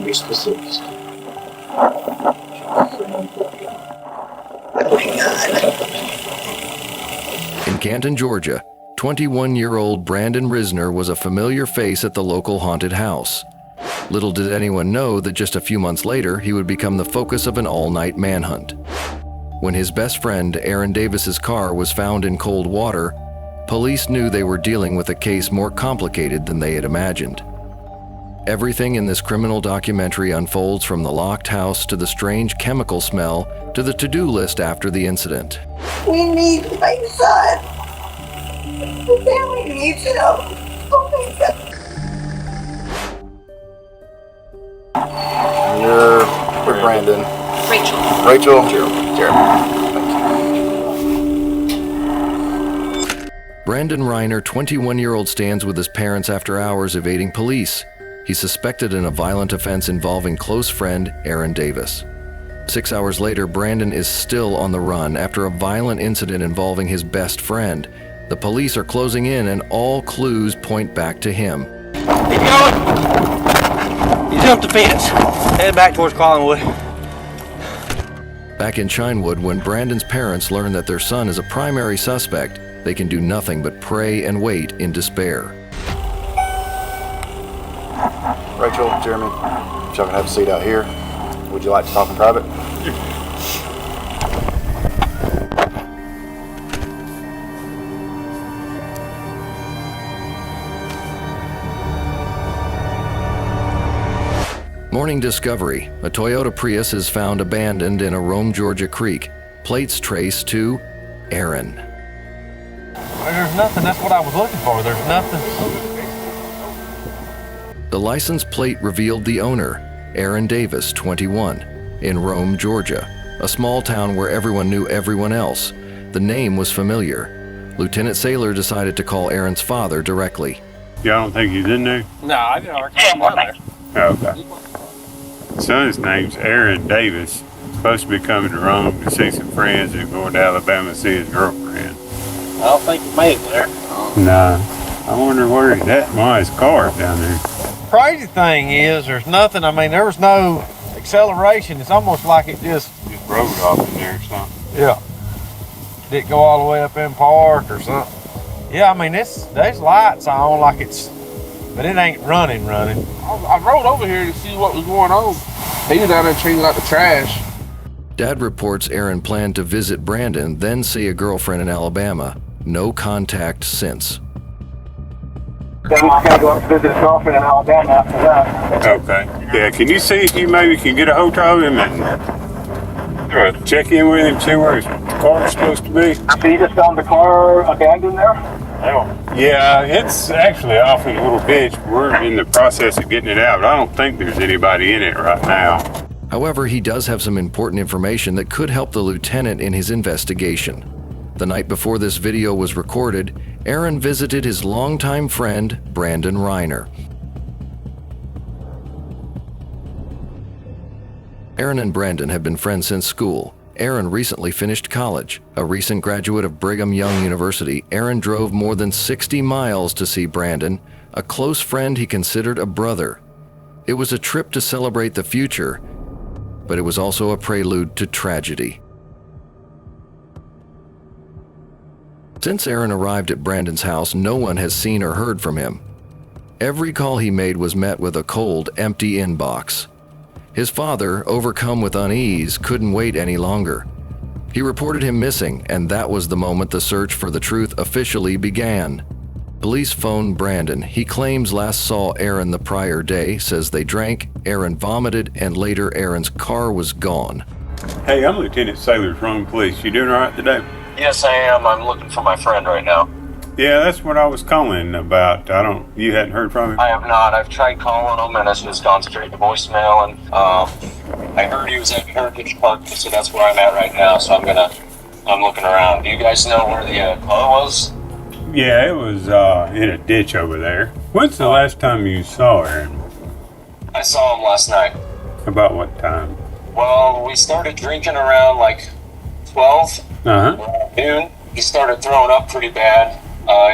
Be specific. In Canton, Georgia, 21-year-old Brandon Risner was a familiar face at the local haunted house. Little did anyone know that just a few months later, he would become the focus of an all-night manhunt. When his best friend, Aaron Davis's car, was found in cold water, police knew they were dealing with a case more complicated than they had imagined. Everything in this criminal documentary unfolds from the locked house to the strange chemical smell to the to-do list after the incident. We need my son. The family needs him. Oh my God. You're with Brandon. Rachel. Jeremy. Brandon Risner, 21-year-old, stands with his parents after hours evading police. He's suspected in a violent offense involving close friend Aaron Davis. 6 hours later, Brandon is still on the run after a violent incident involving his best friend. The police are closing in and all clues point back to him. Keep going! You jumped the fence. Head back towards Collingwood. Back in Chinewood, when Brandon's parents learn that their son is a primary suspect, they can do nothing but pray and wait in despair. Rachel, Jeremy, if y'all can have a seat out here. Would you like to talk in private? Morning discovery. A Toyota Prius is found abandoned in a Rome, Georgia creek. Plates trace to Aaron. There's nothing. That's what I was looking for. There's nothing. The license plate revealed the owner, Aaron Davis, 21, in Rome, Georgia, a small town where everyone knew everyone else. The name was familiar. Lieutenant Saylor decided to call Aaron's father directly. Y'all don't think he's in there? No, I didn't come down there. Okay. Son's name's Aaron Davis. Supposed to be coming to Rome to see some friends and going to Alabama to see his girlfriend. I don't think he made it there. Nah. I wonder where he's at. Why his car down there? Crazy thing is, there's nothing. I mean, there was no acceleration. It's almost like it just Rode off in there or something. yeah. Did it go all the way up in park or something? Yeah, I mean, there's lights on like it's, but it ain't running. I rode over here to see what was going on. He was down there changing out the trash. Dad reports Aaron planned to visit Brandon, then see a girlfriend in Alabama. No contact since. Then he's gonna go up to visit his girlfriend in Alabama after that. Okay. Yeah, can you see if you maybe can get a hold of him and check in with him, see where his car's supposed to be? So you just found the car abandoned there? Yeah, it's actually off in a little ditch. We're in the process of getting it out, but I don't think there's anybody in it right now. However, he does have some important information that could help the lieutenant in his investigation. The night before this video was recorded, Aaron visited his longtime friend, Brandon Risner. Aaron and Brandon have been friends since school. Aaron recently finished college. A recent graduate of Brigham Young University, Aaron drove more than 60 miles to see Brandon, a close friend he considered a brother. It was a trip to celebrate the future, but it was also a prelude to tragedy. Since Aaron arrived at Brandon's house, no one has seen or heard from him. Every call he made was met with a cold, empty inbox. His father, overcome with unease, couldn't wait any longer. He reported him missing, and that was the moment the search for the truth officially began. Police phoned Brandon. He claims last saw Aaron the prior day, says they drank, Aaron vomited, and later Aaron's car was gone. Hey, I'm Lieutenant Saylor's Rome Police. You doing all right today? Yes, I am. I'm looking for my friend right now. Yeah, that's what I was calling about. You hadn't heard from him? I have not. I've tried calling him and it's just gone straight to voicemail, and I heard he was at Heritage Park, so that's where I'm at right now, so I'm looking around. Do you guys know where the car was? Yeah, it was in a ditch over there. When's the last time you saw Aaron? I saw him last night. About what time? Well, we started drinking around like 12 noon. He started throwing up pretty bad.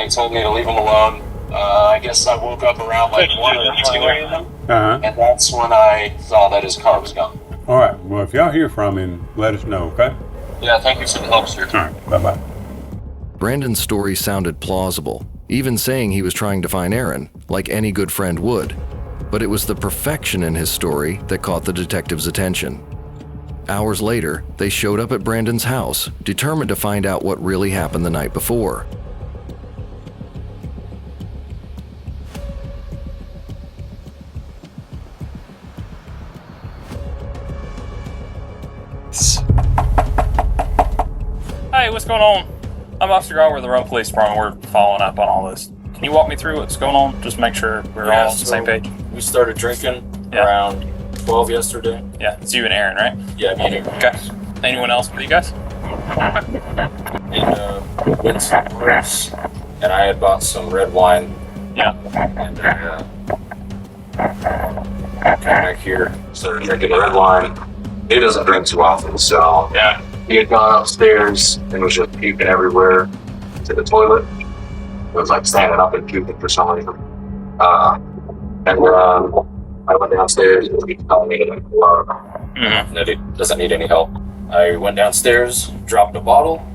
He told me to leave him alone. I guess I woke up around like 1 or 2 a.m. Uh-huh. And that's when I saw that his car was gone. All right. Well, if y'all hear from him, let us know, okay? Yeah, thank you for the help, sir. All right. Bye-bye. Brandon's story sounded plausible, even saying he was trying to find Aaron, like any good friend would. But it was the perfection in his story that caught the detective's attention. Hours later, they showed up at Brandon's house, determined to find out what really happened the night before. Hey, what's going on? I'm Officer Grower with the Rome Police Department. We're following up on all this. Can you walk me through what's going on? Just make sure we're all on the same page. We started drinking around 12 yesterday. Yeah, it's you and Aaron, right? Yeah, me and Aaron. Okay. Anyone else with you guys? And went somewhere, and I had bought some red wine. Yeah. And came back here, started drinking red wine. He doesn't drink too often, so Yeah. he had gone upstairs and was just puking everywhere to the toilet. It was like standing up and puking for some reason. And I went downstairs and he told me that he doesn't need any help. I went downstairs, dropped a bottle,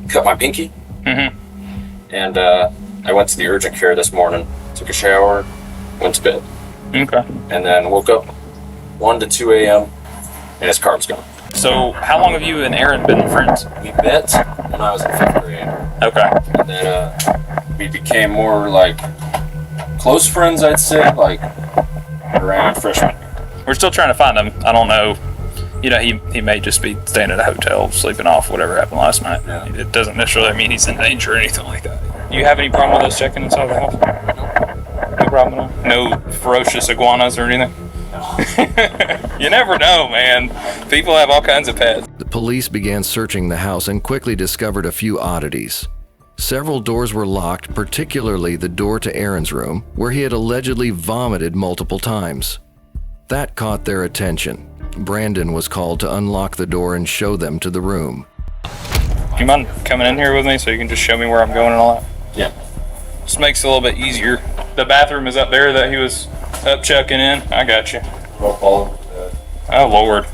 cut my pinky, and I went to the urgent care this morning, took a shower, went to bed. Okay. And then woke up 1 to 2 a.m. and his car was gone. So, how long have you and Aaron been friends? We met when I was in 5th grade. Okay. And then we became more like close friends, I'd say, like around freshman year. We're still trying to find him. I don't know. You know, he may just be staying at a hotel, sleeping off whatever happened last night. Yeah. It doesn't necessarily mean he's in danger or anything like that. Do you have any problem with us checking inside the house? No problem at all? No ferocious iguanas or anything? You never know, man. People have all kinds of pets. The police began searching the house and quickly discovered a few oddities. Several doors were locked, particularly the door to Aaron's room, where he had allegedly vomited multiple times. That caught their attention. Brandon was called to unlock the door and show them to the room. Do you mind coming in here with me so you can just show me where I'm going and all that? Yeah. Just makes it a little bit easier. The bathroom is up there that he was up checking in. I got you. Oh, Lord.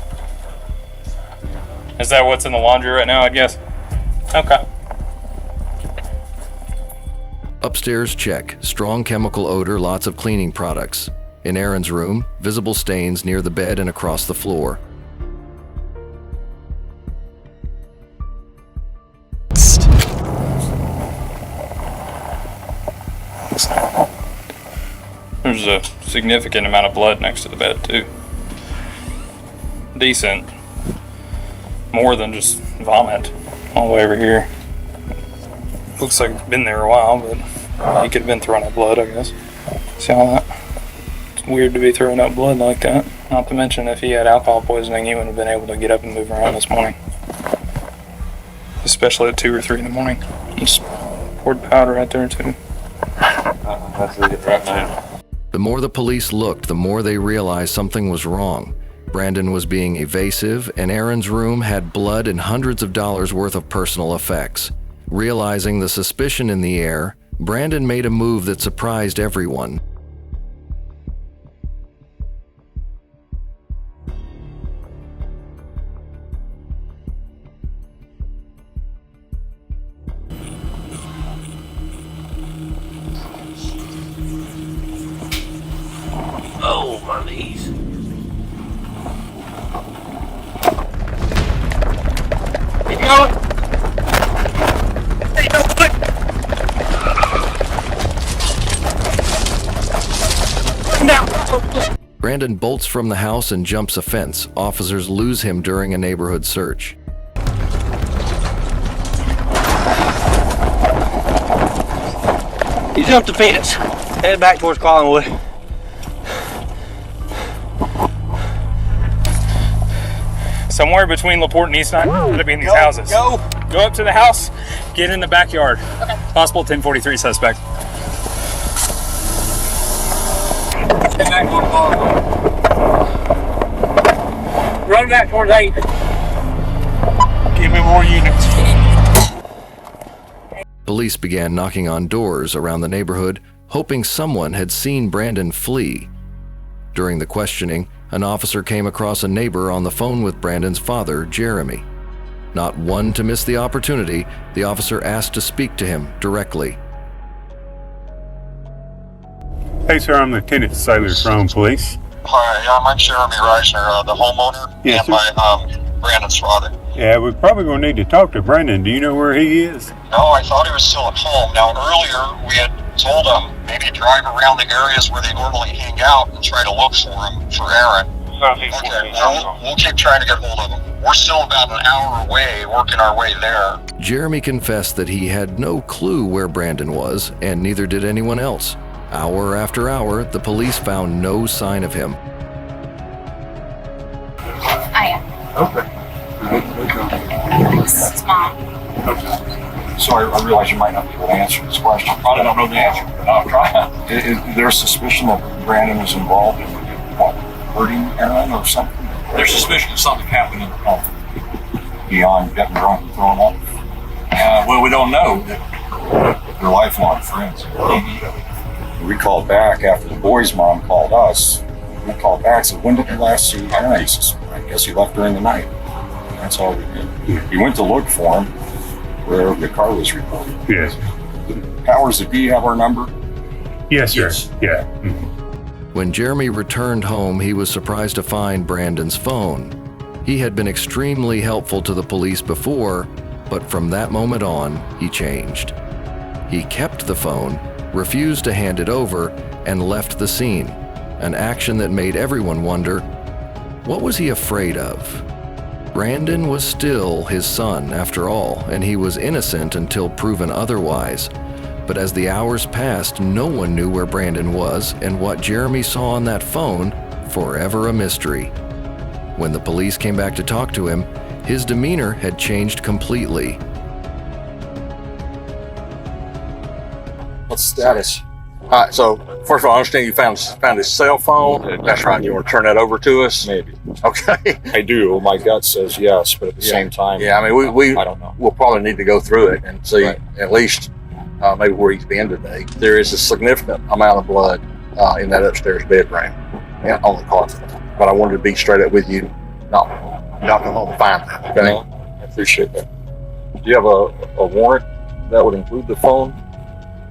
Is that what's in the laundry right now, I guess? Okay. Upstairs, check. Strong chemical odor, lots of cleaning products. In Aaron's room, visible stains near the bed and across the floor. There's a significant amount of blood next to the bed, too. Decent. More than just vomit all the way over here. Looks like it's been there a while, but he could have been throwing up blood, I guess. See all that? It's weird to be throwing up blood like that. Not to mention, if he had alcohol poisoning, he wouldn't have been able to get up and move around this morning. Especially at 2 or 3 in the morning. Just poured powder right there, too. That's it right now. The more the police looked, the more they realized something was wrong. Brandon was being evasive, and Aaron's room had blood and hundreds of dollars worth of personal effects. Realizing the suspicion in the air, Brandon made a move that surprised everyone. Oh, my knees. Keep going. Hey, no, quick. Now. Brandon bolts from the house and jumps a fence. Officers lose him during a neighborhood search. He jumped the fence. Headed back towards Collinwood. Somewhere between LaPorte and East 9, gotta be in these houses. Go up to the house, get in the backyard. Okay. Possible 1043 suspect. Run back towards 8. Give me more units. Police began knocking on doors around the neighborhood, hoping someone had seen Brandon flee. During the questioning, an officer came across a neighbor on the phone with Brandon's father, Jeremy. Not one to miss the opportunity, the officer asked to speak to him directly. Hey, sir, I'm Lieutenant Sailor from Police. Hi, I'm Jeremy Risner, the homeowner, Yes, and my Brandon's father. Yeah, we're probably going to need to talk to Brandon. Do you know where he is? No, I thought he was still at home. Now, earlier we had told him maybe drive around the areas where they normally hang out and try to look for him, for Aaron. Okay, we'll keep trying to get hold of him. We're still about an hour away, working our way there. Jeremy confessed that he had no clue where Brandon was, and neither did anyone else. Hour after hour, the police found no sign of him. Okay. It's Mom. So I realize you might not be able to answer this question. Probably don't know the answer, but I'll try. Is there suspicion that Brandon was involved in hurting Aaron or something? There's suspicion that something happened in the home. Beyond getting drunk and throwing up? Well, we don't know. They're lifelong friends. We called back after the boy's mom called us. We called back and said, when did you last see Aaron? He says, I guess he left during the night. That's all we did. We went to look for him where the car was reported. Yes. Powers that be have our number? Yes, sir. Yes. Yeah. When Jeremy returned home, he was surprised to find Brandon's phone. He had been extremely helpful to the police before, but from that moment on, he changed. He kept the phone, refused to hand it over, and left the scene, an action that made everyone wonder, what was he afraid of? Brandon was still his son, after all, and he was innocent until proven otherwise. But as the hours passed, no one knew where Brandon was, and what Jeremy saw on that phone, forever a mystery. When the police came back to talk to him, his demeanor had changed completely. What's the status? All right, so first of all, I understand you found his cell phone. That's right. You want to turn that over to us? Maybe. Okay. I do. My gut says yes, but at the same time, yeah. I mean, we I don't know. We'll probably need to go through it and see at least maybe where he's been today. There is a significant amount of blood in that upstairs bedroom and on the carpet. But I wanted to be straight up with you. Not come home and find that. Okay. I appreciate that. Do you have a warrant that would include the phone?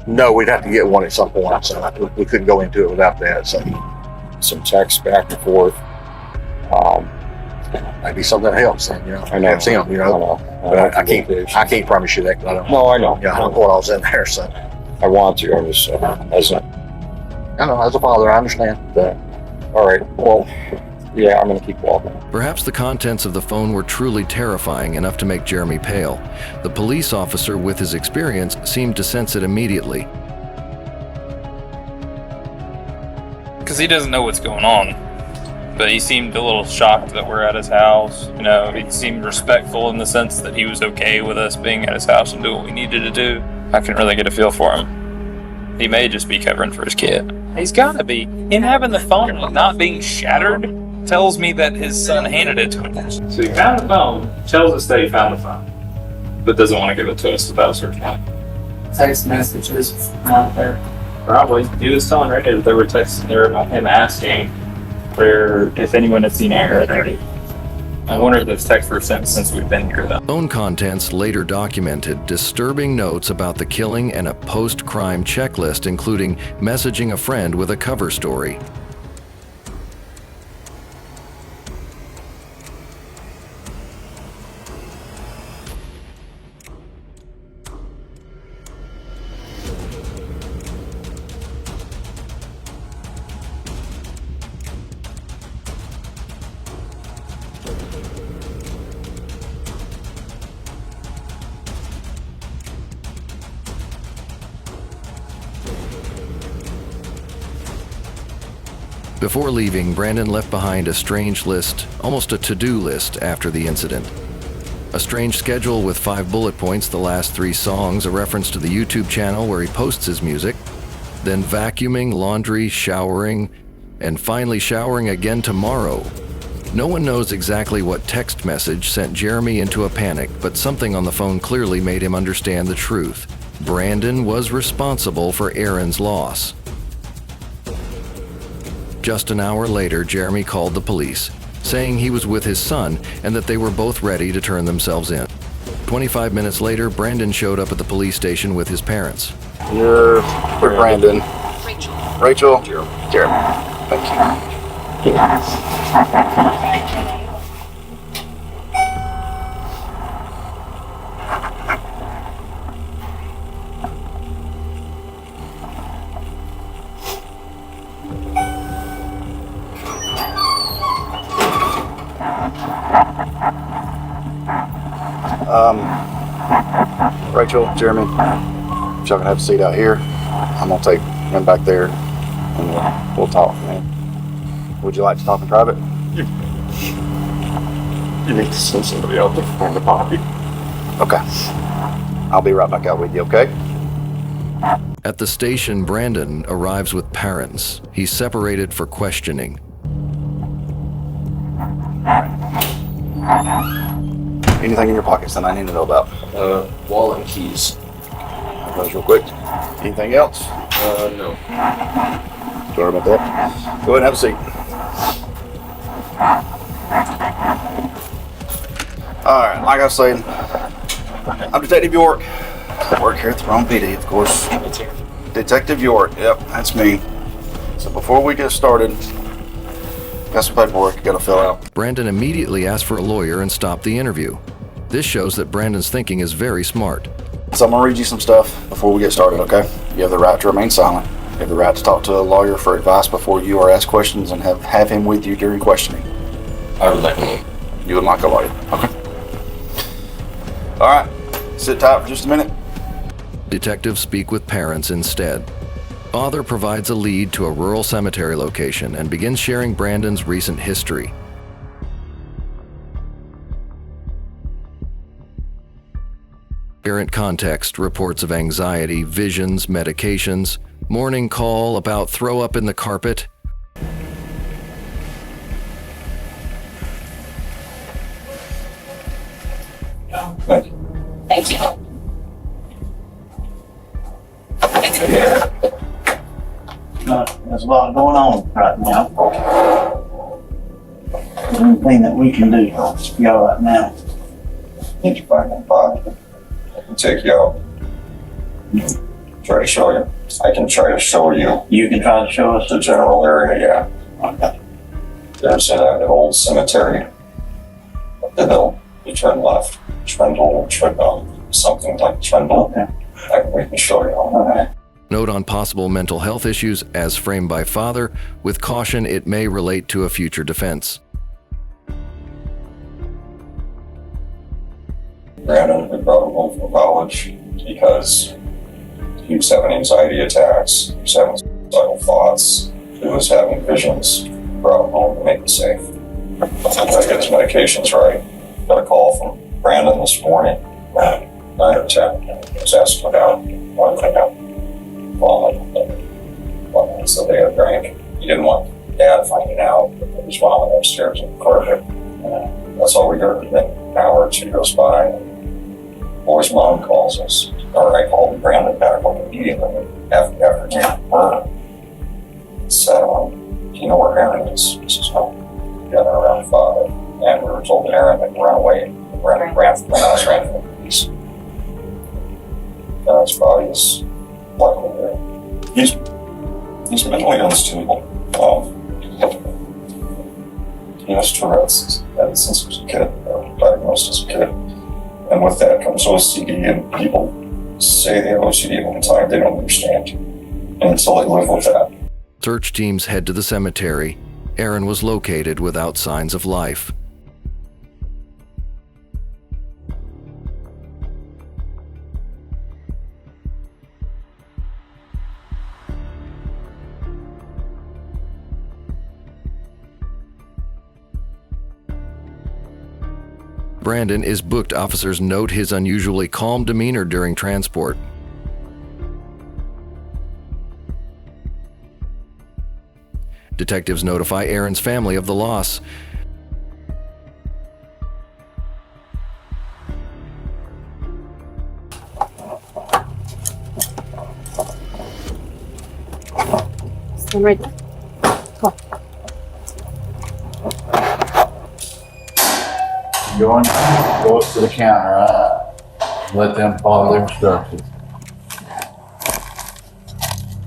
No, we'd have to get one at some point, so we couldn't go into it without that. So, some text back and forth. Maybe something helps. And, I know. It's him, But I can't promise you that because I don't. No, I know. I don't know what I was in there, so. I want to. I was as a father, I understand that. All right. Well, yeah, I'm going to keep walking. Perhaps the contents of the phone were truly terrifying enough to make Jeremy pale. The police officer, with his experience, seemed to sense it immediately. Because he doesn't know what's going on. But he seemed a little shocked that we're at his house. He seemed respectful in the sense that he was okay with us being at his house and doing what we needed to do. I couldn't really get a feel for him. He may just be covering for his kid. He's gotta be. Him having the phone not being shattered tells me that his son handed it to him. So he found the phone, tells us that he found the phone, but doesn't want to give it to us without searching it. Text messages out there. Probably. He was telling Randy that there were texts in there about him asking if anyone had seen Aaron. I wonder if those texts were sent since we've been here, though. Phone contents later documented disturbing notes about the killing and a post-crime checklist, including messaging a friend with a cover story. Before leaving, Brandon left behind a strange list, almost a to-do list after the incident. A strange schedule with 5 bullet points, the last 3 songs, a reference to the YouTube channel where he posts his music, then vacuuming, laundry, showering, and finally showering again tomorrow. No one knows exactly what text message sent Jeremy into a panic, but something on the phone clearly made him understand the truth. Brandon was responsible for Aaron's loss. Just an hour later, Jeremy called the police, saying he was with his son and that they were both ready to turn themselves in. 25 minutes later, Brandon showed up at the police station with his parents. You're Brandon. Rachel. Jeremy. Thank you. Rachel, Jeremy, if y'all can have a seat out here, I'm gonna take him back there and we'll talk, man. Would you like to talk in private? You need to send somebody out to find the body. Okay. I'll be right back out with you, okay? At the station, Brandon arrives with parents. He's separated for questioning. Anything in your pockets that I need to know about? Wallet and keys. Those real quick. Anything else? No. Sorry about that. Go ahead and have a seat. Alright, like I was saying, I'm Detective York. I work here at the MOPD, of course. Detective York, yep, that's me. So before we get started, got some paperwork you gotta fill out. Brandon immediately asked for a lawyer and stopped the interview. This shows that Brandon's thinking is very smart. So I'm gonna read you some stuff before we get started, okay? You have the right to remain silent. You have the right to talk to a lawyer for advice before you are asked questions and have him with you during questioning. I would like a lawyer. You would like a lawyer, okay? Alright, sit tight for just a minute. Detectives speak with parents instead. Father provides a lead to a rural cemetery location and begins sharing Brandon's recent history. Errant context, reports of anxiety, visions, medications, morning call about throw up in the carpet. Thank you. There's a lot going on right now. Anything that we can do to help y'all right now. Need to find that body. I can take you out. Try to show you. I can try to show you. You can try to show us the general area, yeah. Okay. There's an old cemetery up the hill. You turn left. Trendle, something like Trendle. Okay. We can show you all that. Note on possible mental health issues as framed by Father, with caution it may relate to a future defense. Brandon, we brought him home from college because he was having anxiety attacks, he was having suicidal thoughts, he was having visions. Brought him home to make him safe. Gotta get his medications right. Got a call from Brandon this morning at 9 or 10. He was asking about one thing out. Vomiting, so they had drank. He didn't want Dad finding out that there was vomiting upstairs in the carpet. That's all we heard. Then an hour or two goes by, and the boy's mom calls us. Or I called Brandon back on the meeting after he got murdered. Said, do you know where Aaron is? He says, no. Together around 5. And we were told that Aaron had run away. Ran from the house, ran from the police. His body is luckily there. He's mentally unstable. He has Tourette's since he was a kid, diagnosed as a kid. And with that comes OCD, and people say they have OCD all the time, they don't understand. And until they live with that. Search teams head to the cemetery. Aaron was located without signs of life. Brandon is booked. Officers note his unusually calm demeanor during transport. Detectives notify Aaron's family of the loss. I'm right there. Come on. Go up to the counter, right? Let them follow their instructions.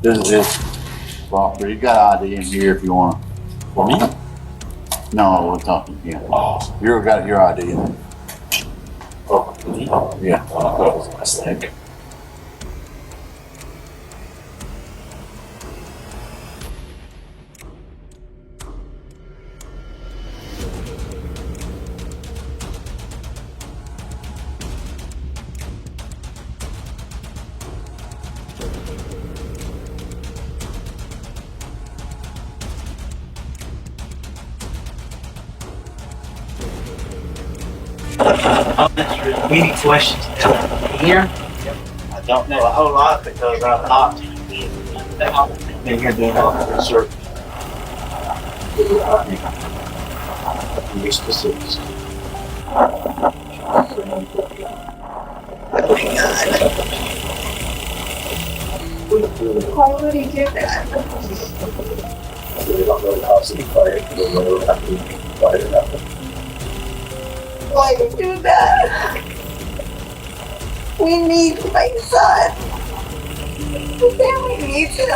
This is his property. You got ID in here if you want. For me? No, we're talking to him. Oh. You got your ID in there. Oh, yeah. That was a mistake. Any questions here? I don't know a whole lot because I'm not been here doing all the research. Be specifics. Why would he do that? We don't know how to fight. We don't know how to fight it out. Why would you do that? We need my son. The family needs him.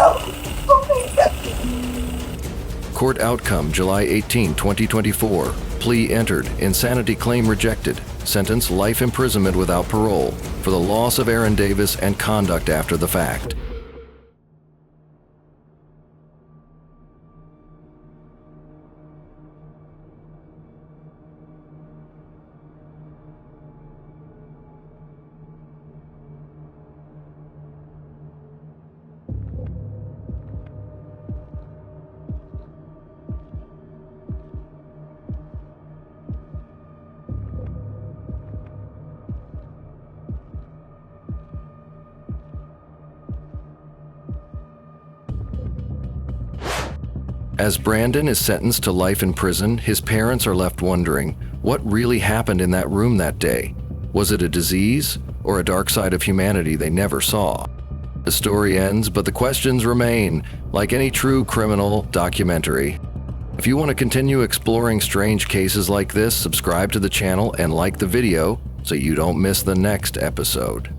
Oh my God. Court outcome July 18, 2024. Plea entered. Insanity claim rejected. Sentence life imprisonment without parole for the loss of Aaron Davis and conduct after the fact. As Brandon is sentenced to life in prison, his parents are left wondering what really happened in that room that day. Was it a disease or a dark side of humanity they never saw? The story ends, but the questions remain, like any true criminal documentary. If you want to continue exploring strange cases like this, subscribe to the channel and like the video so you don't miss the next episode.